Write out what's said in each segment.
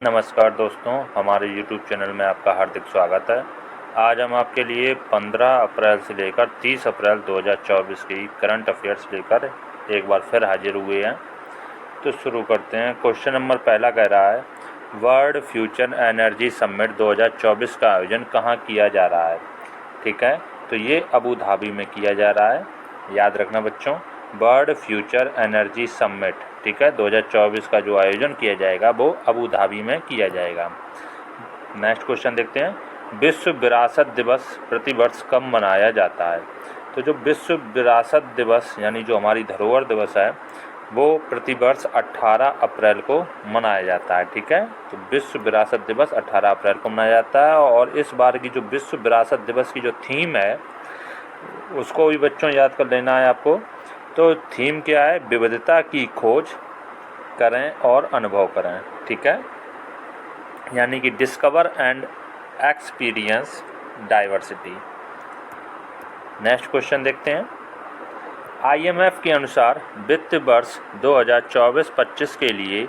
नमस्कार दोस्तों, हमारे YouTube चैनल में आपका हार्दिक स्वागत है। आज हम आपके लिए 15 अप्रैल से लेकर 30 अप्रैल 2024 की करंट अफेयर्स लेकर एक बार फिर हाजिर हुए हैं। तो शुरू करते हैं। क्वेश्चन नंबर पहला कह रहा है, वर्ल्ड फ्यूचर एनर्जी समिट 2024 का आयोजन कहाँ किया जा रहा है? ठीक है, तो ये अबू धाबी में किया जा रहा है। याद रखना बच्चों, वर्ल्ड फ्यूचर एनर्जी समिट, ठीक है, 2024 का जो आयोजन किया जाएगा वो अबू धाबी में किया जाएगा। नेक्स्ट क्वेश्चन देखते हैं, विश्व विरासत दिवस प्रतिवर्ष कब मनाया जाता है? तो जो विश्व विरासत दिवस यानी जो हमारी धरोहर दिवस है वो प्रतिवर्ष 18 अप्रैल को मनाया जाता है। ठीक है, तो विश्व विरासत दिवस 18 अप्रैल को मनाया जाता है। और इस बार की जो विश्व विरासत दिवस की जो थीम है उसको भी बच्चों याद कर लेना है आपको। तो थीम क्या है? विविधता की खोज करें और अनुभव करें। ठीक है, यानी कि discover and experience diversity. Next question देखते हैं, IMF के अनुसार वित्त वर्ष 2024-25 के लिए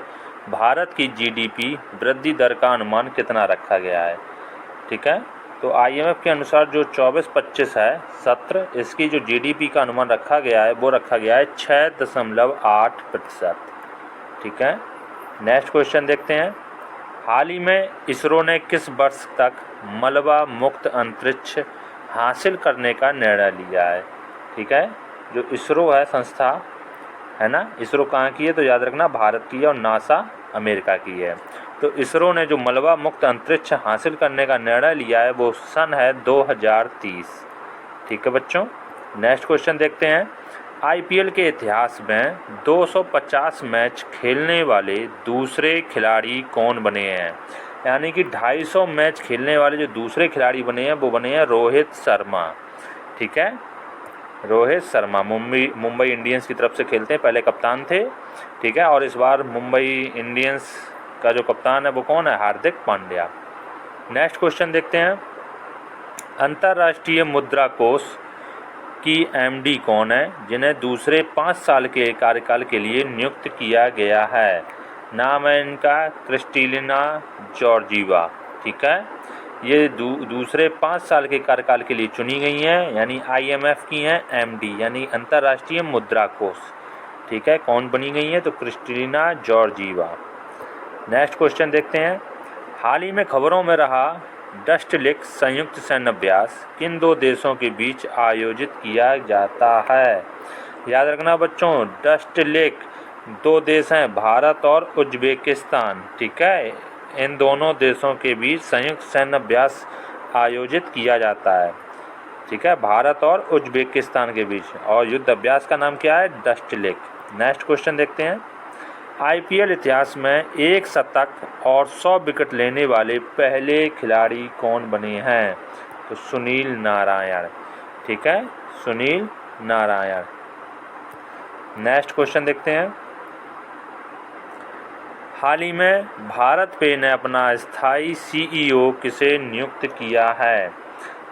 भारत की GDP वृद्धि दर का अनुमान कितना रखा गया है? ठीक है, तो IMF के अनुसार जो 24-25 है सत्र, इसकी जो GDP का अनुमान रखा गया है वो रखा गया है 6.8%। ठीक है, नेक्स्ट क्वेश्चन देखते हैं, हाल ही में इसरो ने किस वर्ष तक मलबा मुक्त अंतरिक्ष हासिल करने का निर्णय लिया है? ठीक है, जो इसरो है संस्था है ना, इसरो कहाँ की है? तो याद रखना भारत की है और नासा अमेरिका की है। तो इसरो ने जो मलबा मुक्त अंतरिक्ष हासिल करने का निर्णय लिया है वो सन है 2030। ठीक है बच्चों, नेक्स्ट क्वेश्चन देखते हैं, IPL के इतिहास में 250 मैच खेलने वाले दूसरे खिलाड़ी कौन बने हैं? यानी कि 250 मैच खेलने वाले जो दूसरे खिलाड़ी बने हैं वो बने हैं रोहित शर्मा। ठीक है, रोहित शर्मा मुंबई इंडियंस की तरफ से खेलते हैं, पहले कप्तान थे। ठीक है, और इस बार मुंबई इंडियंस का जो कप्तान है वो कौन है? हार्दिक पांड्या। नेक्स्ट क्वेश्चन देखते हैं, अंतर्राष्ट्रीय मुद्रा कोष की MD कौन है जिन्हें दूसरे 5 साल के कार्यकाल के लिए नियुक्त किया गया है? नाम है इनका क्रिस्टलिना जॉर्जीवा। ठीक है, ये दूसरे 5 साल के कार्यकाल के लिए चुनी गई हैं, यानी IMF की हैं MD यानी अंतर्राष्ट्रीय मुद्रा कोष। ठीक है, कौन बनी गई हैं? तो क्रिस्टलिना जॉर्जीवा। नेक्स्ट क्वेश्चन देखते हैं, हाल ही में खबरों में रहा डस्ट लेक संयुक्त सैन्य अभ्यास किन दो देशों के बीच आयोजित किया जाता है? याद रखना बच्चों, डस्ट लेक दो देश हैं, भारत और उज्बेकिस्तान। ठीक है, इन दोनों देशों के बीच संयुक्त सैन्य अभ्यास आयोजित किया जाता है। ठीक है, भारत और उज्बेकिस्तान के बीच, और युद्ध अभ्यास का नाम क्या है? Dust lake. नेक्स्ट क्वेश्चन देखते हैं, IPL इतिहास में 1 शतक और 100 विकेट लेने वाले पहले खिलाड़ी कौन बने हैं? तो सुनील नारायण। ठीक है, सुनील नारायण। नेक्स्ट क्वेश्चन देखते हैं, हाल ही में भारत पे ने अपना स्थायी CEO किसे नियुक्त किया है?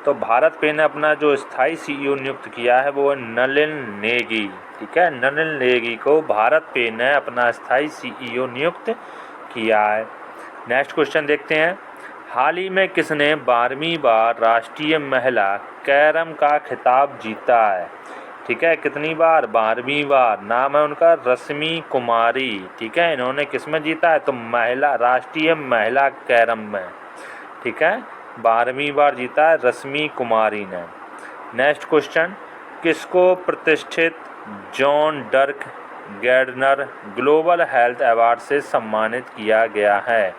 तो भारत पे ने अपना जो स्थायी CEO नियुक्त किया है वो नलिन नेगी। ठीक है, नलिन नेगी को भारत पे ने अपना स्थायी CEO नियुक्त किया है। नेक्स्ट क्वेश्चन देखते हैं, हाल ही में किसने 12वीं बार राष्ट्रीय महिला कैरम का खिताब जीता है? ठीक है, कितनी बार? 12वीं बार। नाम है उनका रश्मि कुमारी। ठीक है, इन्होंने किस में जीता है? तो महिला राष्ट्रीय महिला कैरम में। ठीक है, 12वीं बार जीता है रश्मि कुमारी ने। नेक्स्ट क्वेश्चन, किसको प्रतिष्ठित John Dirk Gairdner global health award से सम्मानित किया गया है?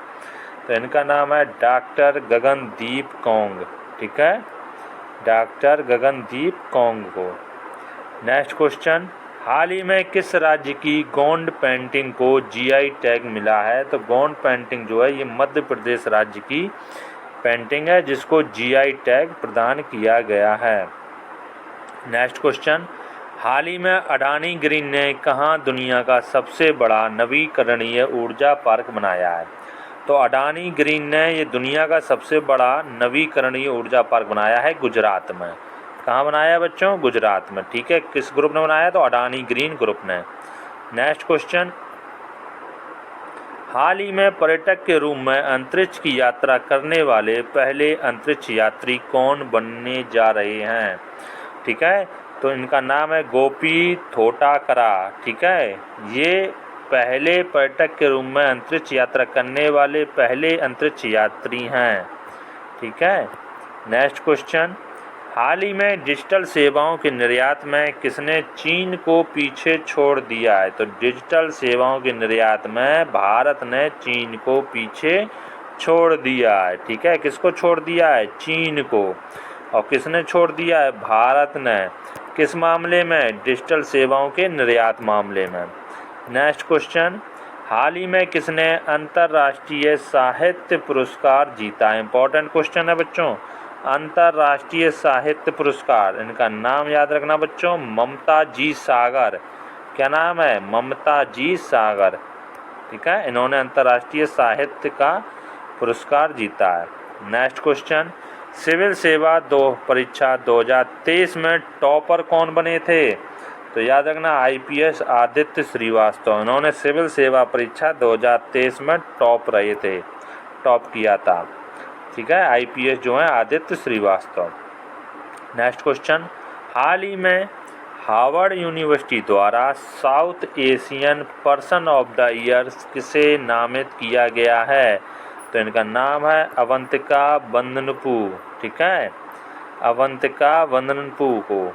तो इनका नाम है डॉक्टर गगनदीप कौंग। ठीक है, डॉक्टर गगनदीप कौंग को। नेक्स्ट क्वेश्चन, हाल ही में किस राज्य की गोंड पेंटिंग को GI टैग मिला है? तो गोंड पेंटिंग जो है ये मध्य प्रदेश राज्य की पेंटिंग है जिसको GI टैग प्रदान किया गया है। नेक्स्ट क्वेश्चन, हाल ही में अडानी ग्रीन ने कहाँ दुनिया का सबसे बड़ा नवीकरणीय ऊर्जा पार्क बनाया है? तो अडानी ग्रीन ने ये दुनिया का सबसे बड़ा नवीकरणीय ऊर्जा पार्क बनाया है गुजरात में। कहाँ बनाया है बच्चों? गुजरात में। ठीक है, किस ग्रुप ने बनाया? तो अडानी ग्रीन ग्रुप ने। नेक्स्ट क्वेश्चन, हाल ही में पर्यटक के रूप में अंतरिक्ष की यात्रा करने वाले पहले अंतरिक्ष यात्री कौन बनने जा रहे हैं? ठीक है, तो इनका नाम है गोपी थोटाकरा। ठीक है, ये पहले पर्यटक के रूप में अंतरिक्ष यात्रा करने वाले पहले अंतरिक्ष यात्री हैं। ठीक है, नेक्स्ट क्वेश्चन, हाल ही में डिजिटल सेवाओं के निर्यात में किसने चीन को पीछे छोड़ दिया है? तो डिजिटल सेवाओं के निर्यात में भारत ने चीन को पीछे छोड़ दिया है। ठीक है, किसको छोड़ दिया है? चीन को। और किसने छोड़ दिया है? भारत ने। किस मामले में? डिजिटल सेवाओं के निर्यात मामले में। नेक्स्ट क्वेश्चन, हाल ही में किसने अंतर्राष्ट्रीय साहित्य पुरस्कार जीता? इंपॉर्टेंट क्वेश्चन है बच्चों। अंतर्राष्ट्रीय साहित्य पुरस्कार, इनका नाम याद रखना बच्चों, ममता जी सागर। क्या नाम है? ममता जी सागर। ठीक है, इन्होंने अंतर्राष्ट्रीय साहित्य का पुरस्कार जीता है। नेक्स्ट क्वेश्चन, सिविल सेवा परीक्षा 2023 में टॉपर कौन बने थे? तो याद रखना IPS आदित्य श्रीवास्तव। इन्होंने सिविल सेवा परीक्षा 2023 में टॉप रहे थे, टॉप किया था। ठीक है, IPS जो है आदित्य श्रीवास्तव। नेक्स्ट क्वेश्चन, हाल ही में हार्वर्ड यूनिवर्सिटी द्वारा south Asian person of the year किसे नामित किया गया है? तो इनका नाम है अवंतिका वंदनपू। ठीक है, अवंतिका वंदनपू को।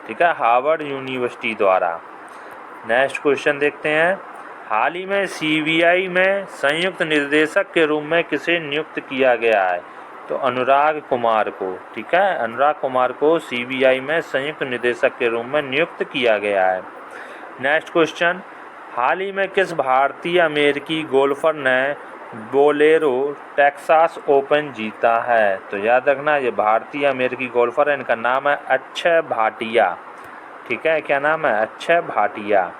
ठीक है, हार्वर्ड यूनिवर्सिटी द्वारा। नेक्स्ट क्वेश्चन देखते हैं, हाल ही में CBI में संयुक्त निर्देशक के रूप में किसे नियुक्त किया गया है? तो अनुराग कुमार को। ठीक है, अनुराग कुमार को CBI में संयुक्त निर्देशक के रूप में नियुक्त किया गया है। नेक्स्ट क्वेश्चन, हाल ही में किस भारतीय अमेरिकी गोल्फर ने बोलेरो टेक्सास ओपन जीता है? तो याद रखना ये भारतीय अमेरिकी गोल्फर है, इनका नाम है अक्षय भाटिया। ठीक है, क्या नाम है? Akshay Bhatia.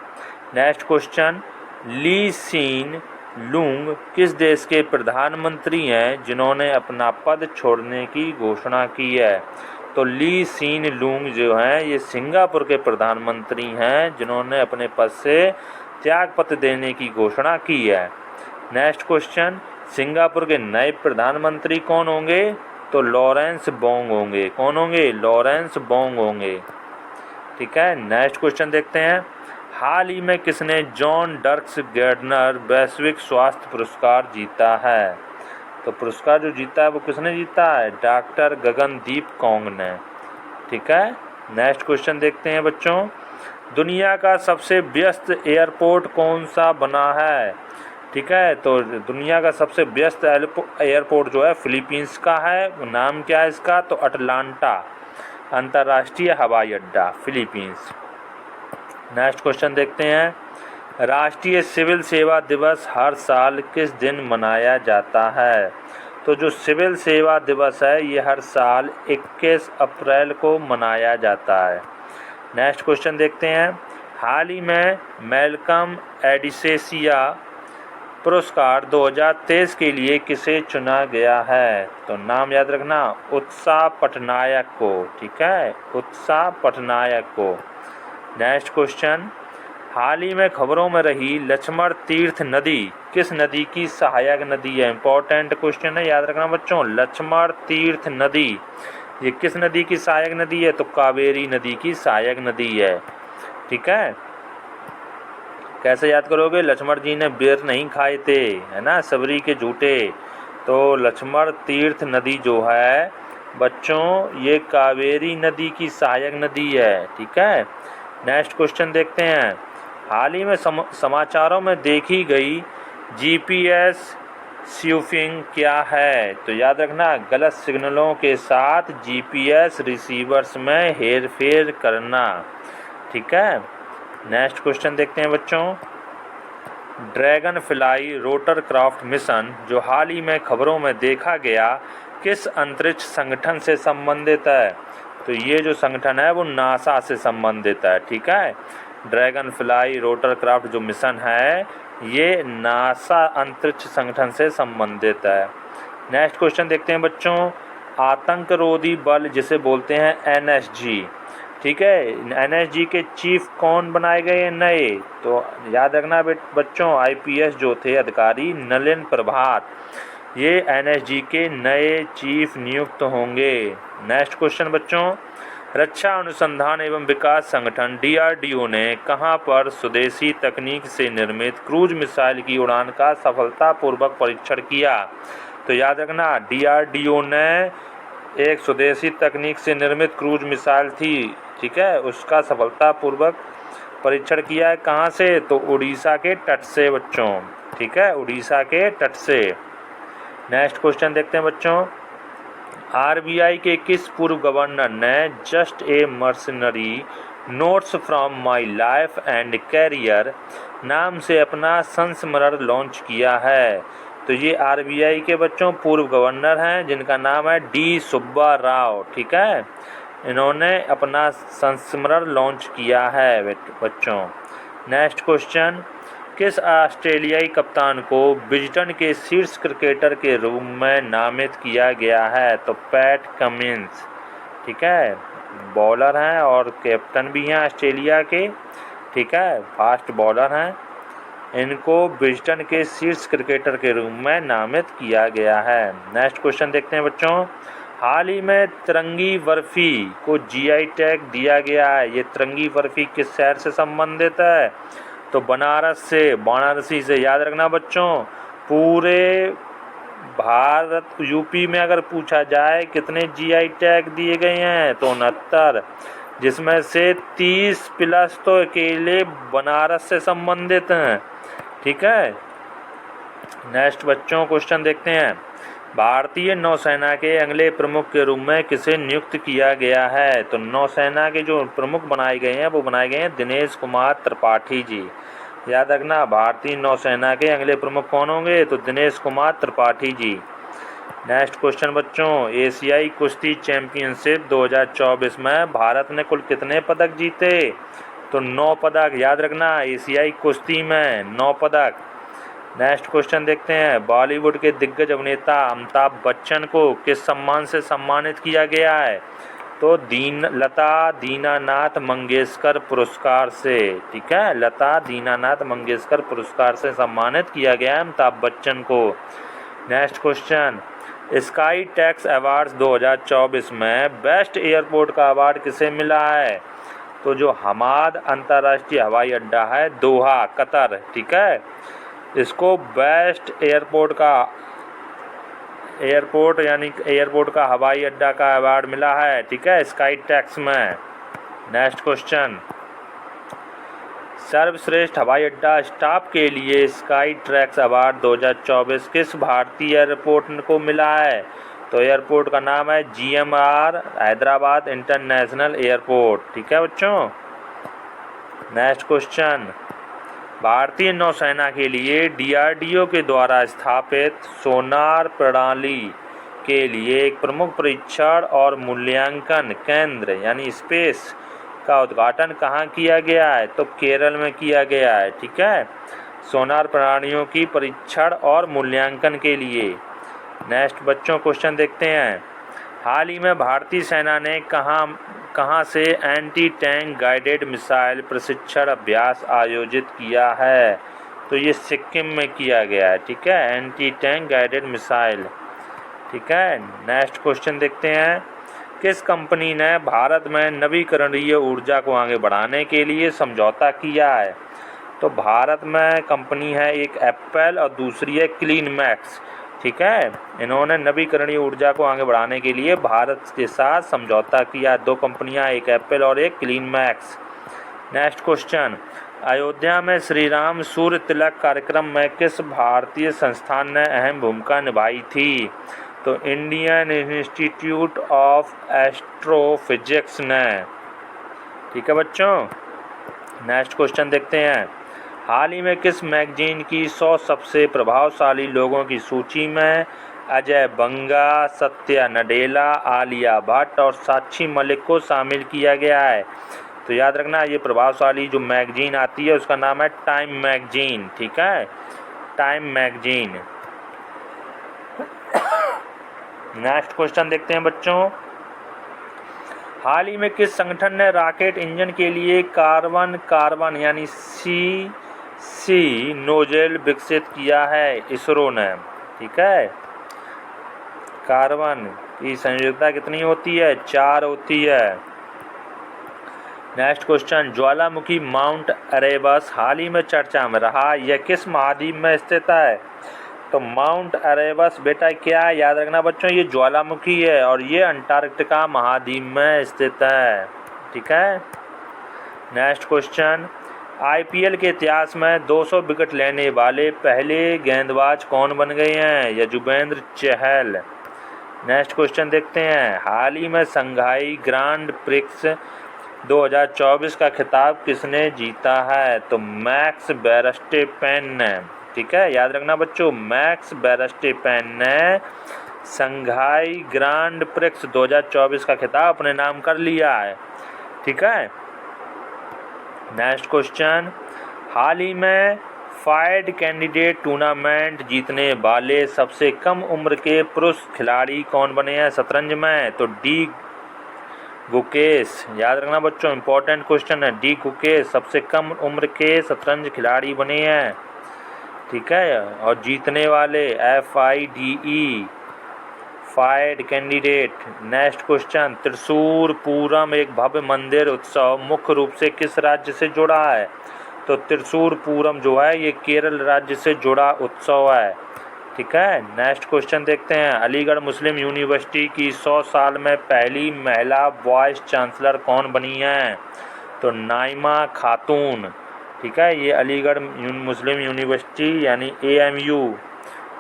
Next question, Lee Hsien Loong किस देश के प्रधानमंत्री हैं जिन्होंने अपना पद छोड़ने की घोषणा की है? तो ली सीन लुंग जो हैं ये सिंगापुर के प्रधानमंत्री हैं जिन्होंने अपने पद से त्यागपत्र देने की घोषणा की है। नेक्स्ट क्वेश्चन, सिंगापुर के नए प्रधानमंत्री कौन होंगे? तो लॉरेंस बोंग होंगे। कौन होंगे? लॉरेंस बोंग होंगे। ठीक है, नेक्स्ट क्वेश्चन देखते हैं, हाल ही में किसने जॉन डर्क्स गार्डनर वैश्विक स्वास्थ्य पुरस्कार जीता है? तो पुरस्कार जो जीता है वो किसने जीता है? डॉक्टर गगनदीप कौंग ने। ठीक है, नेक्स्ट क्वेश्चन देखते हैं बच्चों, दुनिया का सबसे व्यस्त एयरपोर्ट कौन सा बना है? ठीक है, तो दुनिया का सबसे व्यस्त एयरपोर्ट जो है फिलीपींस का है। नाम क्या है इसका? तो अटलांटा अंतर्राष्ट्रीय हवाई अड्डा, फिलीपींस। नेक्स्ट क्वेश्चन देखते हैं, राष्ट्रीय सिविल सेवा दिवस हर साल किस दिन मनाया जाता है? तो जो सिविल सेवा दिवस है ये हर साल 21 अप्रैल को मनाया जाता है। नेक्स्ट क्वेश्चन देखते हैं, हाल ही में मैल्कम एडिसेसिया पुरस्कार 2023 के लिए किसे चुना गया है? तो नाम याद रखना, उत्साह पटनायक को। ठीक है, उत्साह पटनायक को। नेक्स्ट क्वेश्चन, हाल ही में खबरों में रही लक्ष्मण तीर्थ नदी किस नदी की सहायक नदी है? इंपॉर्टेंट क्वेश्चन है, याद रखना बच्चों। लक्ष्मण तीर्थ नदी ये किस नदी की सहायक नदी है? तो कावेरी नदी की सहायक नदी है। ठीक है, कैसे याद करोगे? लक्ष्मण जी ने बेर नहीं खाए थे, है ना, सबरी के झूठे। तो लक्ष्मण तीर्थ नदी जो है बच्चों ये कावेरी नदी की सहायक नदी है। ठीक है, नेक्स्ट क्वेश्चन देखते हैं, हाल ही में समाचारों में देखी गई GPS स्पूफिंग क्या है? तो याद रखना, गलत सिग्नलों के साथ GPS रिसीवर्स में हेरफेर करना। ठीक है, नेक्स्ट क्वेश्चन देखते हैं बच्चों, ड्रैगन फ्लाई रोटरक्राफ्ट मिशन जो हाल ही में खबरों में देखा गया किस अंतरिक्ष संगठन से संबंधित है? तो ये जो संगठन है वो नासा से संबंधित है। ठीक है, ड्रैगन फ्लाई रोटरक्राफ्ट जो मिशन है ये नासा अंतरिक्ष संगठन से संबंधित है। नेक्स्ट क्वेश्चन देखते हैं बच्चों, आतंकरोधी बल जिसे बोलते हैं NSG ठीक है। एनएसजी के चीफ कौन बनाए गए हैं नए? तो याद रखना बच्चों, आईपीएस जो थे अधिकारी नलिन प्रभात, ये एनएसजी के नए चीफ नियुक्त होंगे। नेक्स्ट क्वेश्चन बच्चों, रक्षा अनुसंधान एवं विकास संगठन डीआरडीओ ने कहां पर स्वदेशी तकनीक से निर्मित क्रूज मिसाइल की उड़ान का सफलतापूर्वक परीक्षण किया? तो याद रखना, डीआरडीओ ने एक स्वदेशी तकनीक से निर्मित क्रूज मिसाइल थी, ठीक है, उसका सफलतापूर्वक परीक्षण किया है। कहाँ से? तो उड़ीसा के तट से बच्चों, ठीक है, उड़ीसा के तट से। नेक्स्ट क्वेश्चन देखते हैं बच्चों, आरबीआई के किस पूर्व गवर्नर ने just a mercenary notes from my life and career नाम से अपना संस्मरण लॉन्च किया है? तो ये आरबीआई के बच्चों पूर्व गवर्नर हैं जिनका नाम है डी सुब्बा राव, ठीक है। इन्होंने अपना संस्मरण लॉन्च किया है बच्चों। नेक्स्ट क्वेश्चन, किस ऑस्ट्रेलियाई कप्तान को विजडन के शीर्ष क्रिकेटर के रूप में नामित किया गया है? तो पैट कमिंस, ठीक है, बॉलर हैं और कैप्टन भी हैं ऑस्ट्रेलिया के, ठीक है, फास्ट बॉलर हैं। इनको विजडन के शीर्ष क्रिकेटर के रूप में नामित किया गया है। नेक्स्ट क्वेश्चन देखते हैं बच्चों, हाल ही में तिरंगी बर्फी को जीआई टैग दिया गया है। ये तिरंगी बर्फी किस शहर से संबंधित है? तो बनारस से, वाराणसी से। याद रखना बच्चों, पूरे भारत यूपी में अगर पूछा जाए कितने जीआई टैग दिए गए हैं तो 69, जिसमें से 30 प्लस तो अकेले बनारस से संबंधित हैं, ठीक है। नेक्स्ट बच्चों क्वेश्चन देखते हैं, भारतीय नौसेना के अगले प्रमुख के रूप में किसे नियुक्त किया गया है? तो नौसेना के जो प्रमुख बनाए गए हैं वो बनाए गए हैं दिनेश कुमार त्रिपाठी जी। याद रखना, भारतीय नौसेना के अगले प्रमुख कौन होंगे? तो दिनेश कुमार त्रिपाठी जी। नेक्स्ट क्वेश्चन बच्चों, एशियाई कुश्ती चैंपियनशिप 2024 में भारत ने कुल कितने पदक जीते? तो 9 पदक। याद रखना, एशियाई कुश्ती में 9 पदक। नेक्स्ट क्वेश्चन देखते हैं, बॉलीवुड के दिग्गज अभिनेता अमिताभ बच्चन को किस सम्मान से सम्मानित किया गया है? तो लता दीनानाथ मंगेशकर पुरस्कार से, ठीक है, लता दीनानाथ मंगेशकर पुरस्कार से सम्मानित किया गया है अमिताभ बच्चन को। Next question, sky tax awards 2024 में बेस्ट एयरपोर्ट का अवार्ड किसे मिला है? तो जो हमाद अंतर्राष्ट्रीय हवाई अड्डा है दोहा कतर, ठीक है, इसको बेस्ट एयरपोर्ट यानी एयरपोर्ट का हवाई अड्डा का अवार्ड मिला है, ठीक है, स्काई टैक्स में। नेक्स्ट क्वेश्चन, सर्वश्रेष्ठ हवाई अड्डा स्टाफ के लिए स्काई ट्रैक्स अवार्ड 2024 किस भारतीय एयरपोर्ट को मिला है? तो एयरपोर्ट का नाम है जीएमआर हैदराबाद इंटरनेशनल एयरपोर्ट, ठीक है बच्चों। नेक्स्ट क्वेश्चन, भारतीय नौसेना के लिए डीआरडीओ के द्वारा स्थापित सोनार प्रणाली के लिए एक प्रमुख परीक्षण और मूल्यांकन केंद्र यानी स्पेस का उद्घाटन कहाँ किया गया है? तो केरल में किया गया है, ठीक है, सोनार प्रणालियों की परीक्षण और मूल्यांकन के लिए। नेक्स्ट बच्चों क्वेश्चन देखते हैं, हाल ही में भारतीय सेना ने कहाँ से एंटी टैंक गाइडेड मिसाइल प्रशिक्षण अभ्यास आयोजित किया है? तो ये सिक्किम में किया गया है, ठीक है, एंटी टैंक गाइडेड मिसाइल, ठीक है। नेक्स्ट क्वेश्चन देखते हैं, किस कंपनी ने भारत में नवीकरणीय ऊर्जा को आगे बढ़ाने के लिए समझौता किया है? तो भारत में कंपनी है एक एप्पल और दूसरी है क्लीन मैक्स, ठीक है। इन्होंने नवीकरणीय ऊर्जा को आगे बढ़ाने के लिए भारत के साथ समझौता किया। 2 कंपनियां, एक एप्पल और एक clean max. Next question, Ayodhya में श्री राम सूर्य तिलक कार्यक्रम में किस भारतीय संस्थान ने अहम भूमिका निभाई थी? तो इंडियन इंस्टीट्यूट ऑफ एस्ट्रोफिजिक्स ने, ठीक है बच्चों। नेक्स्ट क्वेश्चन देखते हैं, हाल ही में किस मैगजीन की 100 सबसे प्रभावशाली लोगों की सूची में अजय बंगा, सत्या नडेला, आलिया भट्ट और साक्षी मलिक को शामिल किया गया है? तो याद रखना, ये प्रभावशाली जो मैगजीन आती है उसका नाम है टाइम मैगजीन, ठीक है, टाइम मैगजीन। नेक्स्ट क्वेश्चन देखते हैं बच्चों, हाल ही में किस संगठन ने रॉकेट इंजन के लिए कार्बन यानी सी नोजल विकसित किया है? इसरो ने। ठीक है, कार्बन की संयोजकता कितनी होती है? 4 होती है। नेक्स्ट क्वेश्चन, ज्वालामुखी माउंट एरेबस हाल ही में चर्चा में रहा, यह किस महाद्वीप में स्थित है? तो माउंट एरेबस बेटा क्या है, याद रखना बच्चों, ये ज्वालामुखी है और ये अंटार्कटिका महाद्वीप में स्थित है। ठीक है। नेक्स्ट क्वेश्चन, आईपीएल के इतिहास में 200 विकेट लेने वाले पहले गेंदबाज कौन बन गए हैं? यजुवेंद्र चहल। नेक्स्ट क्वेश्चन देखते हैं, हाल ही में शंघाई ग्रांड प्रिक्स 2024 का खिताब किसने जीता है? तो मैक्स वेरस्टेपेन ने। ठीक है, याद रखना बच्चों, मैक्स वेरस्टेपेन ने शंघाई ग्रांड प्रिक्स 2024 का खिताब अपने नाम कर लिया है। ठीक है। नेक्स्ट क्वेश्चन, हाल ही में फाइड कैंडिडेट टूर्नामेंट जीतने वाले सबसे कम उम्र के पुरुष खिलाड़ी कौन बने हैं शतरंज में? तो डी गुकेश। याद रखना बच्चों, इंपॉर्टेंट क्वेश्चन है, डी गुकेश सबसे कम उम्र के शतरंज खिलाड़ी बने हैं। ठीक है, और जीतने वाले FIDE FIDE candidate. Next question, Thrissur Pooram एक भव्य मंदिर उत्सव मुख्य रूप से किस राज्य से जुड़ा है? तो त्रिशूर पूरम जो है ये केरल राज्य से जुड़ा उत्सव है। ठीक है। नेक्स्ट क्वेश्चन देखते हैं, अलीगढ़ मुस्लिम यूनिवर्सिटी की 100 साल में पहली महिला वाइस चांसलर कौन बनी है? तो नाइमा खातून। ठीक है, ये अलीगढ़ मुस्लिम यूनिवर्सिटी यानी AMU,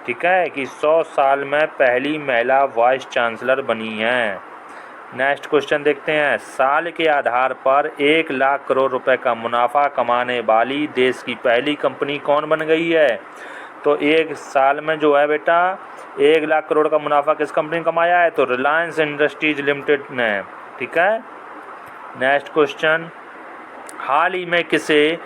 ठीक है, कि 100 साल में पहली महिला वाइस चांसलर बनी है। नेक्स्ट क्वेश्चन देखते हैं, साल के आधार पर 1 लाख करोड़ रुपए का मुनाफा कमाने वाली देश की पहली कंपनी कौन बन गई है? तो एक साल में जो है बेटा 1 लाख करोड़ का मुनाफा किस कंपनी ने कमाया है? तो रिलायंस इंडस्ट्रीज लिमिटेड ने। ठीक है। नेक्स्ट क्वेश्चन, हाल ही में किसे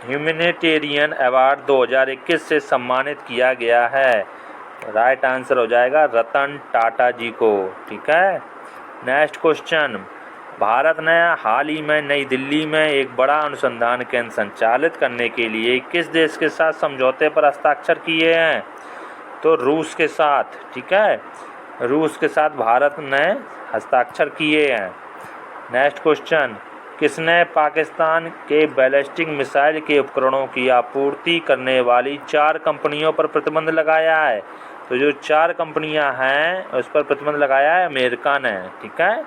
ह्यूमैनिटेरियन अवार्ड 2021 से सम्मानित किया गया है? राइट आंसर हो जाएगा रतन टाटा जी को। ठीक है। नेक्स्ट क्वेश्चन, भारत ने हाल ही में नई दिल्ली में एक बड़ा अनुसंधान केंद्र संचालित करने के लिए किस देश के साथ समझौते पर हस्ताक्षर किए हैं? तो रूस के साथ। ठीक है, रूस के साथ भारत ने हस्ताक्षर किए हैं। नेक्स्ट क्वेश्चन, किसने पाकिस्तान के बैलिस्टिक मिसाइल के उपकरणों की आपूर्ति करने वाली 4 कंपनियों पर प्रतिबंध लगाया है? तो जो 4 कंपनियां हैं उस पर प्रतिबंध लगाया है अमेरिका ने। ठीक है,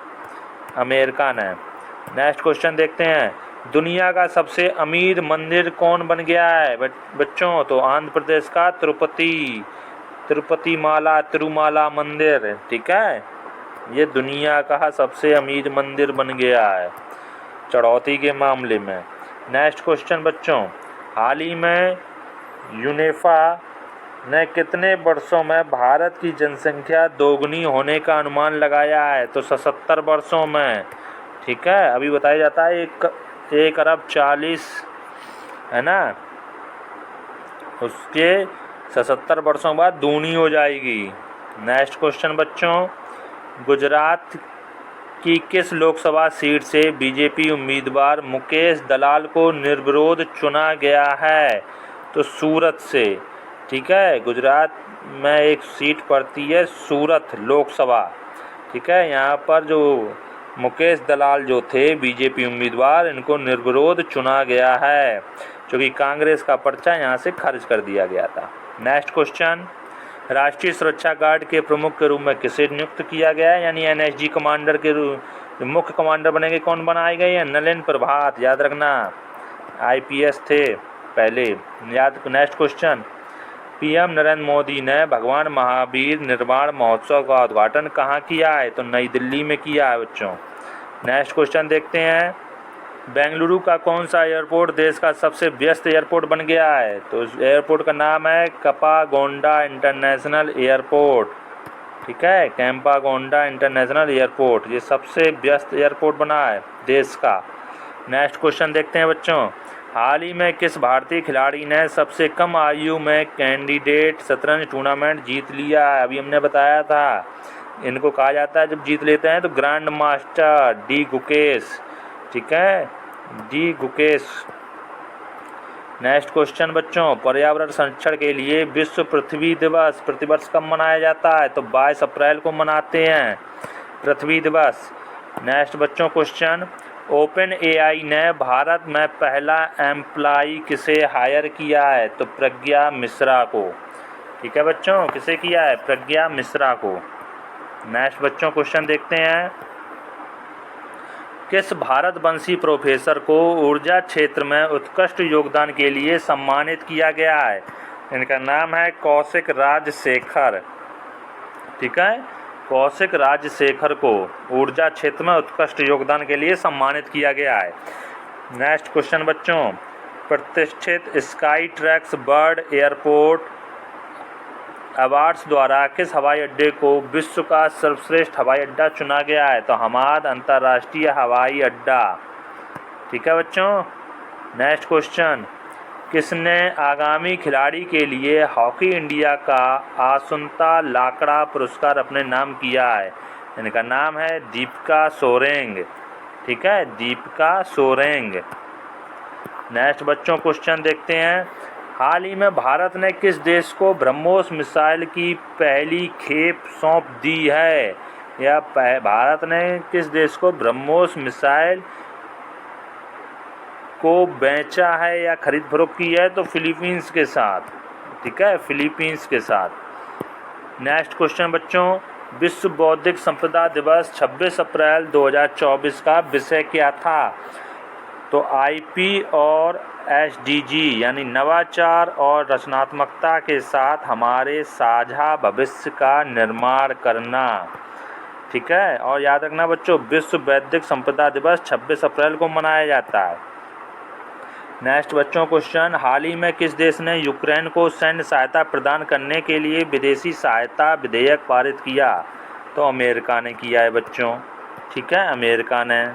अमेरिका ने। नेक्स्ट क्वेश्चन देखते हैं, दुनिया का सबसे अमीर मंदिर कौन बन गया है बच्चों? तो आंध्र प्रदेश का तिरुमाला मंदिर। ठीक है, ये दुनिया का सबसे अमीर मंदिर बन गया है चढ़ौती के मामले में। नेक्स्ट क्वेश्चन बच्चों, हाल ही में यूनेफा ने कितने वर्षों में भारत की जनसंख्या दोगुनी होने का अनुमान लगाया है? तो 77 वर्षों में। ठीक है, अभी बताया जाता है 1 अरब 40 है ना, उसके 77 वर्षों बाद दूनी हो जाएगी। नेक्स्ट क्वेश्चन बच्चों, गुजरात की किस लोकसभा सीट से बीजेपी उम्मीदवार मुकेश दलाल को निर्विरोध चुना गया है? तो सूरत से। ठीक है, गुजरात में एक सीट पड़ती है सूरत लोकसभा। ठीक है, यहाँ पर जो मुकेश दलाल जो थे बीजेपी उम्मीदवार, इनको निर्विरोध चुना गया है क्योंकि कांग्रेस का पर्चा यहाँ से खारिज कर दिया गया था। नेक्स्ट क्वेश्चन, राष्ट्रीय सुरक्षा गार्ड के प्रमुख के रूप में किसे नियुक्त किया गया है? यानी NSG कमांडर के मुख्य कमांडर बनेंगे कौन बनाए गए हैं? नलिन प्रभात। याद रखना, IPS थे पहले। Next question, PM Narendra Modi ने भगवान महावीर निर्वाण महोत्सव का उद्घाटन कहाँ किया है? तो नई दिल्ली में किया है बच्चों। नेक्स्ट क्वेश्चन देखते हैं, बेंगलुरु का कौन सा एयरपोर्ट देश का सबसे व्यस्त एयरपोर्ट बन गया है? तो उस एयरपोर्ट का नाम है कपागोंडा इंटरनेशनल एयरपोर्ट। ठीक है, कैंपागोंडा इंटरनेशनल एयरपोर्ट, ये सबसे व्यस्त एयरपोर्ट बना है देश का। नेक्स्ट क्वेश्चन देखते हैं बच्चों, हाल ही में किस भारतीय खिलाड़ी ने सबसे कम आयु में कैंडिडेट शतरंज टूर्नामेंट जीत लिया है? अभी हमने बताया था इनको कहा जाता है जब जीत लेते हैं तो ग्रैंड मास्टर, डी गुकेश, ठीक है, डी गुकेश। नेक्स्ट क्वेश्चन बच्चों, पर्यावरण संरक्षण के लिए विश्व पृथ्वी दिवस प्रतिवर्ष कब मनाया जाता है? तो 22 अप्रैल को मनाते हैं पृथ्वी दिवस। नेक्स्ट बच्चों क्वेश्चन, ओपन एआई ने भारत में पहला एम्प्लॉय किसे हायर किया है? तो प्रज्ञा मिश्रा को, ठीक है बच्चों, किसे किया है? प्रज्ञा मिश्रा को। नेक्स्ट बच्चों क्वेश्चन देखते हैं, किस भारतवंशी प्रोफेसर को ऊर्जा क्षेत्र में उत्कृष्ट योगदान के लिए सम्मानित किया गया है? इनका नाम है कौशिक राजशेखर, ठीक है, कौशिक राजशेखर को ऊर्जा क्षेत्र में उत्कृष्ट योगदान के लिए सम्मानित किया गया है। नेक्स्ट क्वेश्चन बच्चों, प्रतिष्ठित sky tracks bird airport awards द्वारा किस हवाई अड्डे को विश्व का सर्वश्रेष्ठ हवाई अड्डा चुना गया है? तो हमाद अंतर्राष्ट्रीय हवाई अड्डा, ठीक है बच्चों। नेक्स्ट क्वेश्चन, किसने आगामी खिलाड़ी के लिए हॉकी इंडिया का आसुंता लाकड़ा पुरस्कार अपने नाम किया है? इनका नाम है दीपिका सोरेंग, ठीक है, दीपिका सोरेंग। नेक्स्ट बच्चों क्वेश्चन देखते हैं, हाल ही में भारत ने किस देश को ब्रह्मोस मिसाइल की पहली खेप सौंप दी है? या भारत ने किस देश को ब्रह्मोस मिसाइल को बेचा है या खरीद फरोख्त की है? तो फिलीपींस के साथ, ठीक है, फिलीपींस के साथ। नेक्स्ट क्वेश्चन बच्चों, विश्व बौद्धिक संपदा दिवस 26 अप्रैल 2024 का विषय क्या था? तो आईपी और एसडीजी यानी नवाचार और रचनात्मकता के साथ हमारे साझा भविष्य का निर्माण करना, ठीक है। और याद रखना बच्चों, विश्व बौद्धिक संपदा दिवस 26 अप्रैल को मनाया जाता है। नेक्स्ट बच्चों क्वेश्चन, हाल ही में किस देश ने यूक्रेन को सैन्य सहायता प्रदान करने के लिए विदेशी सहायता विधेयक पारित किया? तो अमेरिका ने किया है बच्चों, ठीक है, अमेरिका ने।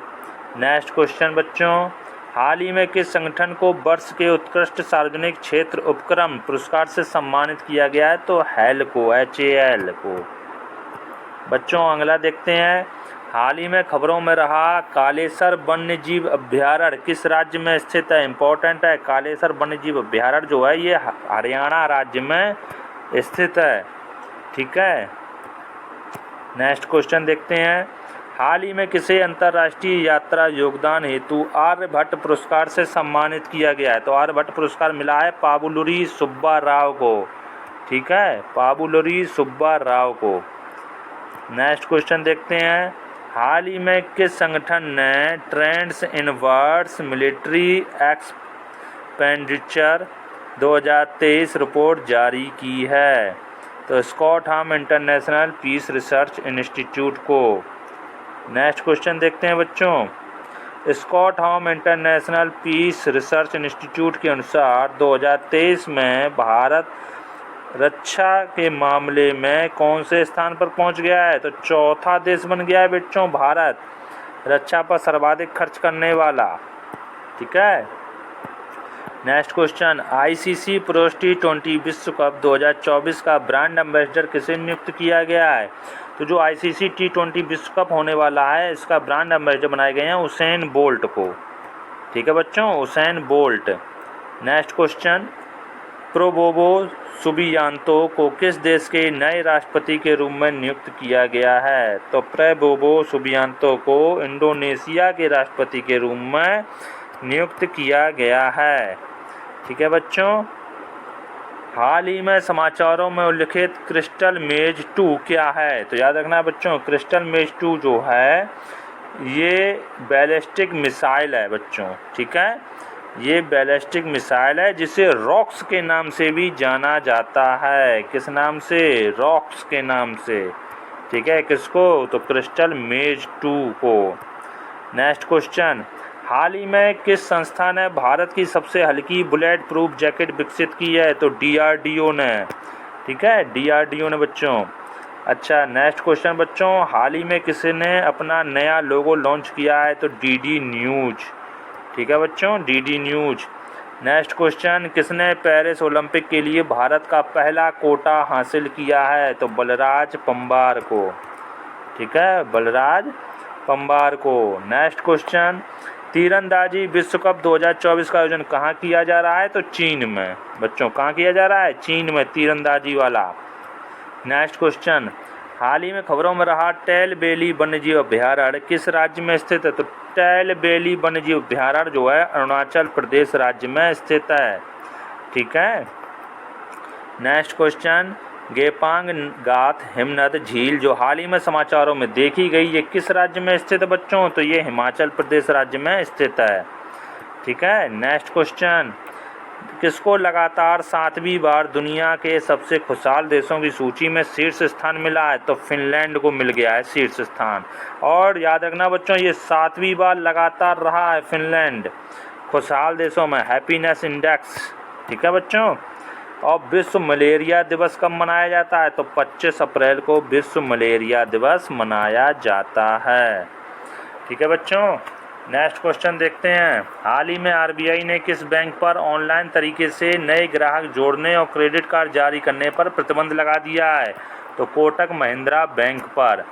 नेक्स्ट क्वेश्चन बच्चों, हाल ही में किस संगठन को वर्ष के उत्कृष्ट सार्वजनिक क्षेत्र उपक्रम पुरस्कार से सम्मानित किया गया है? तो HAL को, HAL को। बच्चों अगला देखते हैं, हाल ही में खबरों में रहा कालेसर वन्यजीव अभ्यारण्य किस राज्य में स्थित है? इम्पोर्टेंट है, कालेसर वन्यजीव अभ्यारण्य जो है ये हरियाणा राज्य में स्थित है, ठीक है। नेक्स्ट क्वेश्चन देखते हैं, हाल ही में किसे अंतर्राष्ट्रीय यात्रा योगदान हेतु आर्यभट्ट पुरस्कार से सम्मानित किया गया है? तो आर्यभट्ट पुरस्कार मिला है पाबुलुरी सुब्बा राव को, ठीक है, पाबुलुरी सुब्बा राव को। नेक्स्ट क्वेश्चन देखते हैं, हाल ही में किस संगठन ने trends in world military expenditure 2023 report जारी की है? तो स्कॉटहाम इंटरनेशनल पीस रिसर्च इंस्टीट्यूट को। नेक्स्ट क्वेश्चन देखते हैं बच्चों, स्कॉटहाम इंटरनेशनल पीस रिसर्च इंस्टीट्यूट के अनुसार 2023 में भारत रक्षा के मामले में कौन से स्थान पर पहुंच गया है? तो चौथा देश बन गया है बच्चों भारत, रक्षा पर सर्वाधिक खर्च करने वाला, ठीक है। नेक्स्ट क्वेश्चन, आईसीसी पुरुष टी20 विश्व कप 2024 का ब्रांड एम्बेसडर किसे नियुक्त किया गया है? तो जो आईसीसी टी20 विश्व कप होने वाला है इसका ब्रांड एम्बेसडर बनाए गए हैं उसेन बोल्ट को, ठीक है बच्चों, Usain bolt. Next question, Prabowo Subianto को किस देश के नए राष्ट्रपति के रूप में नियुक्त किया गया है? तो प्रोबोवो सुबियांतो को इंडोनेशिया के राष्ट्रपति के रूप में नियुक्त किया गया है, ठीक है बच्चों। हाल ही में समाचारों में उल्लिखित क्रिस्टल मेज 2 क्या है? तो याद रखना बच्चों, क्रिस्टल मेज 2 जो है ये बैलिस्टिक मिसाइल है बच्चों, ठीक है, ये बैलिस्टिक मिसाइल है जिसे रॉक्स के नाम से भी जाना जाता है। किस नाम से? रॉक्स के नाम से, ठीक है, किसको? तो क्रिस्टल मेज 2 को। नेक्स्ट क्वेश्चन, हाल ही में किस संस्था ने भारत की सबसे हल्की बुलेट प्रूफ जैकेट विकसित की है? तो डीआरडीओ ने, ठीक है, डीआरडीओ ने बच्चों। अच्छा नेक्स्ट क्वेश्चन बच्चों, हाल ही में किसी ने अपना नया लोगो लॉन्च किया है? तो डीडी न्यूज, ठीक है बच्चों, डीडी न्यूज। नेक्स्ट क्वेश्चन, किसने पेरिस ओलंपिक के लिए भारत का पहला कोटा हासिल किया है? तो बलराज पंबार को, ठीक है, बलराज पंवार को। नेक्स्ट क्वेश्चन, तीरंदाजी विश्व कप 2024 का आयोजन कहाँ किया जा रहा है? तो चीन में। बच्चों कहाँ किया जा रहा है? चीन में, तीरंदाजी वाला। नेक्स्ट क्वेश्चन, हाल ही में खबरों में रहा टेल बेली वन्यजीव अभ्यारण्य किस राज्य में स्थित है? तो टेल बेली वन्यजीव अभ्यारण्य जो है अरुणाचल प्रदेश राज्य में स्थित है। ठीक है। नेक्स्ट क्वेश्चन, गेपांग गात हिमनद झील जो हाल ही में समाचारों में देखी गई, ये किस राज्य में स्थित है बच्चों? तो ये हिमाचल प्रदेश राज्य में स्थित है। ठीक है। नेक्स्ट क्वेश्चन, किसको लगातार 7वीं बार दुनिया के सबसे खुशहाल देशों की सूची में शीर्ष स्थान मिला है? तो फिनलैंड को मिल गया है शीर्ष स्थान। और याद रखना बच्चों, ये 7वीं बार लगातार रहा है फिनलैंड खुशहाल देशों में, हैप्पीनेस इंडेक्स। ठीक है बच्चों। और विश्व मलेरिया दिवस कब मनाया जाता है? तो 25 अप्रैल को विश्व मलेरिया दिवस मनाया जाता है। ठीक है बच्चों। नेक्स्ट क्वेश्चन देखते हैं, हाल ही में आरबीआई ने किस बैंक पर ऑनलाइन तरीके से नए ग्राहक जोड़ने और क्रेडिट कार्ड जारी करने पर प्रतिबंध लगा दिया है? तो कोटक महिंद्रा बैंक पर।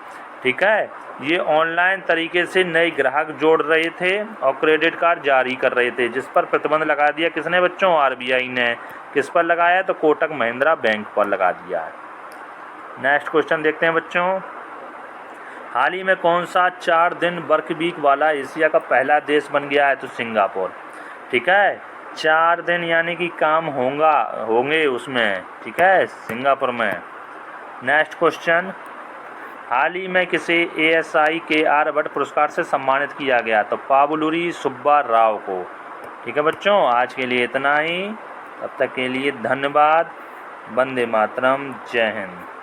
ठीक है। ये ऑनलाइन तरीके से नए ग्राहक जोड़ रहे थे और क्रेडिट कार्ड जारी कर रहे थे, जिस पर प्रतिबंध लगा दिया किसने बच्चों? आरबीआई ने। किस पर लगाया? तो कोटक महिंद्रा बैंक पर लगा दिया है। नेक्स्ट क्वेश्चन देखते हैं बच्चों, हाल ही में कौन सा 4 दिन वर्क वीक वाला एशिया का पहला देश बन गया है? तो सिंगापुर। ठीक है। 4 दिन यानी कि काम होंगे उसमें। ठीक है, सिंगापुर में। नेक्स्ट क्वेश्चन, हाल ही में किसे एएसआई के आर्यभट्ट पुरस्कार से सम्मानित किया गया? तो पावलुरी सुब्बा राव को। ठीक है बच्चों, आज के लिए इतना ही। तब तक के लिए धन्यवाद। वंदे मातरम। जय हिंद।